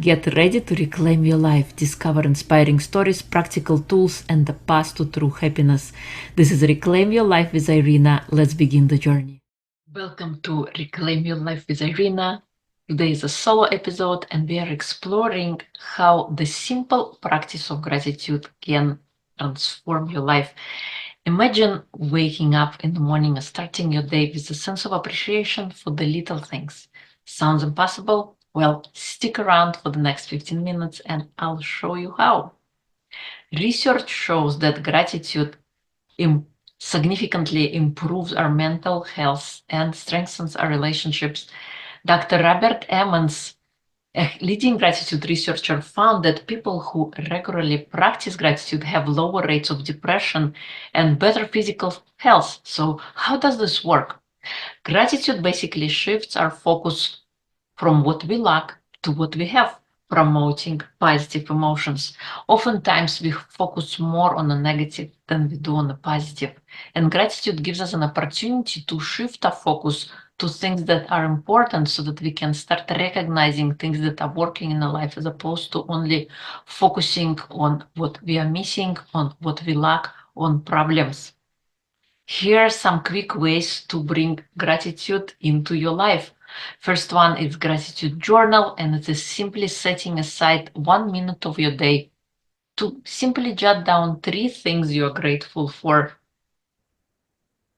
Get ready to reclaim your life, discover inspiring stories, practical tools, and the path to true happiness. This is Reclaim Your Life with Irina. Let's begin the journey. Welcome to Reclaim Your Life with Irina. Today is a solo episode, and we are exploring how the simple practice of gratitude can transform your life. Imagine waking up in the morning and starting your day with a sense of appreciation for the little things. Sounds impossible? Well, stick around for the next 15 minutes and I'll show you how. Research shows that gratitude significantly improves our mental health and strengthens our relationships. Dr. Robert Emmons, a leading gratitude researcher, found that people who regularly practice gratitude have lower rates of depression and better physical health. So, how does this work? Gratitude basically shifts our focus from what we lack to what we have, promoting positive emotions. Oftentimes, we focus more on the negative than we do on the positive. And gratitude gives us an opportunity to shift our focus to things that are important so that we can start recognizing things that are working in our life as opposed to only focusing on what we are missing, on what we lack, on problems. Here are some quick ways to bring gratitude into your life. First one is gratitude journal, and it is simply setting aside 1 minute of your day to simply jot down 3 things you are grateful for.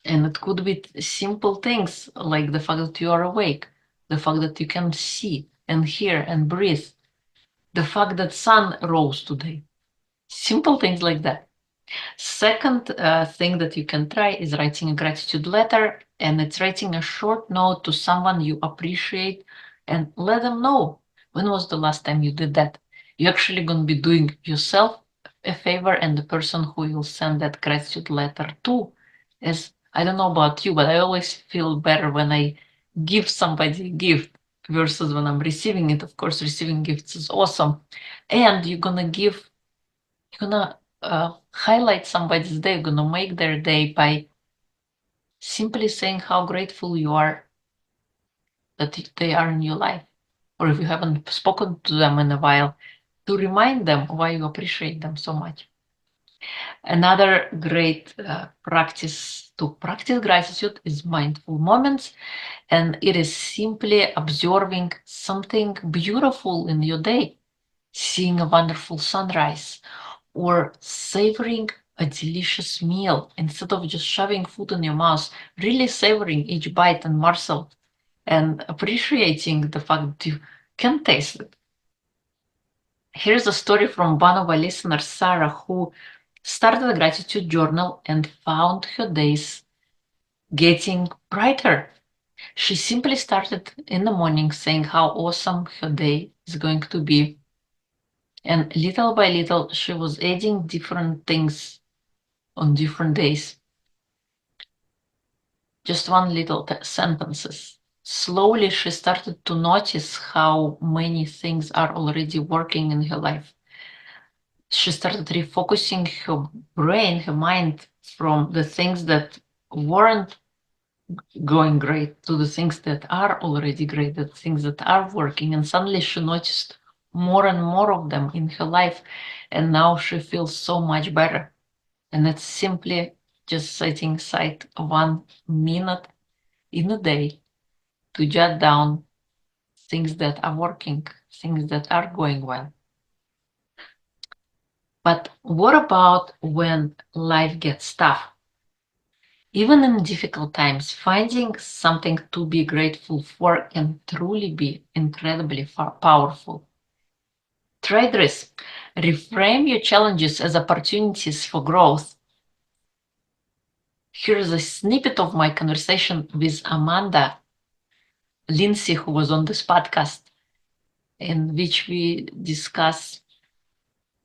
And it could be simple things like the fact that you are awake, the fact that you can see and hear and breathe, the fact that sun rose today. Simple things like that. Second thing that you can try is writing a gratitude letter, and it's writing a short note to someone you appreciate and let them know when was the last time you did that. You're actually going to be doing yourself a favor and the person who you'll send that gratitude letter to. As I don't know about you, but I always feel better when I give somebody a gift versus when I'm receiving it. Of course, receiving gifts is awesome, and you're gonna highlight somebody's day. You're gonna make their day by simply saying how grateful you are that they are in your life. Or if you haven't spoken to them in a while, to remind them why you appreciate them so much. Another great practice to practice gratitude is mindful moments, and it is simply observing something beautiful in your day, seeing a wonderful sunrise, or savoring a delicious meal instead of just shoving food in your mouth, really savoring each bite and morsel and appreciating the fact that you can taste it. Here's a story from one of our listeners, Sarah, who started a gratitude journal and found her days getting brighter. She simply started in the morning saying how awesome her day is going to be. And little by little, she was adding different things on different days. Just one little sentences. Slowly, she started to notice how many things are already working in her life. She started refocusing her brain, her mind from the things that weren't going great to the things that are already great, the things that are working. And suddenly she noticed more and more of them in her life. And now she feels so much better. And it's simply just setting aside 1 minute in a day to jot down things that are working, things that are going well. But what about when life gets tough? Even in difficult times, finding something to be grateful for can truly be incredibly powerful. Try this. Reframe your challenges as opportunities for growth. Here's a snippet of my conversation with Amanda Lindsay, who was on this podcast, in which we discuss,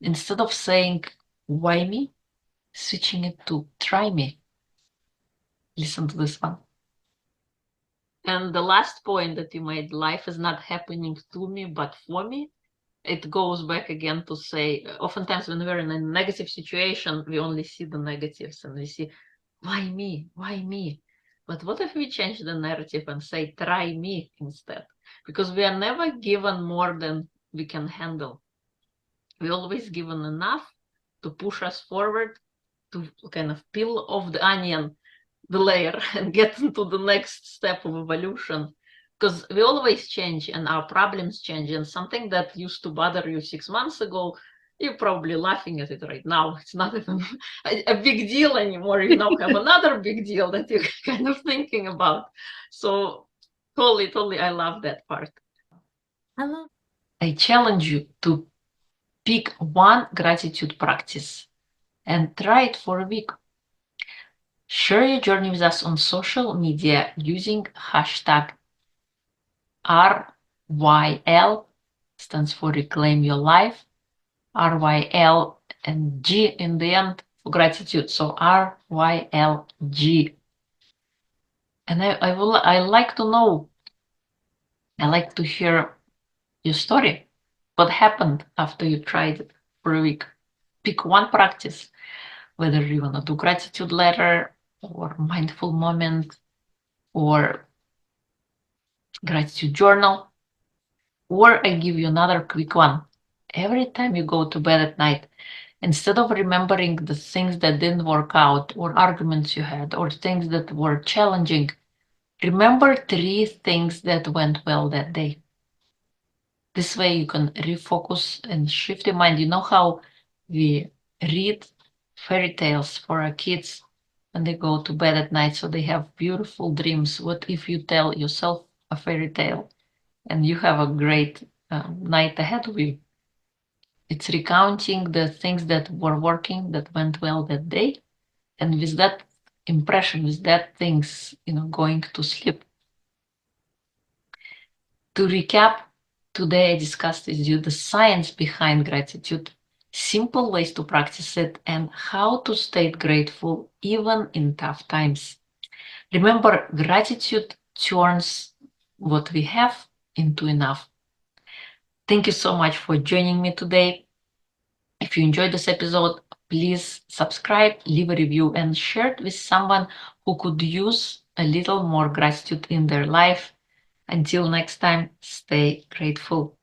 instead of saying, why me? Switching it to try me. Listen to this one. And the last point that you made, life is not happening to me, but for me. It goes back again to say, oftentimes when we're in a negative situation, we only see the negatives and we see, why me? Why me? But what if we change the narrative and say, try me instead? Because we are never given more than we can handle. We always given enough to push us forward, to kind of peel off the onion, the layer, and get into the next step of evolution. Because we always change and our problems change, and something that used to bother you 6 months ago, you're probably laughing at it right now. It's not even a big deal anymore. You now have another big deal that you're kind of thinking about. So totally, totally, I love that part. I challenge you to pick one gratitude practice and try it for a week. Share your journey with us on social media using hashtag RYL, stands for Reclaim Your Life, RYL and G in the end for gratitude. So RYLG. And I like to know, I like to hear your story. What happened after you tried it for a week? Pick one practice, whether you want to do gratitude letter or mindful moment or gratitude journal. Or I give you another quick one. Every time you go to bed at night, instead of remembering the things that didn't work out, or arguments you had, or things that were challenging, remember 3 things that went well that day. This way you can refocus and shift your mind. You know how we read fairy tales for our kids when they go to bed at night so they have beautiful dreams. What if you tell yourself a fairy tale and you have a great night ahead of you? It's recounting the things that were working, that went well that day, and with that impression, with that things, going to sleep. To recap, today I discussed with you the science behind gratitude, simple ways to practice it, and how to stay grateful even in tough times. Remember, gratitude turns what we have into enough. Thank you so much for joining me today. If you enjoyed this episode, please subscribe, leave a review, and share it with someone who could use a little more gratitude in their life. Until next time, stay grateful.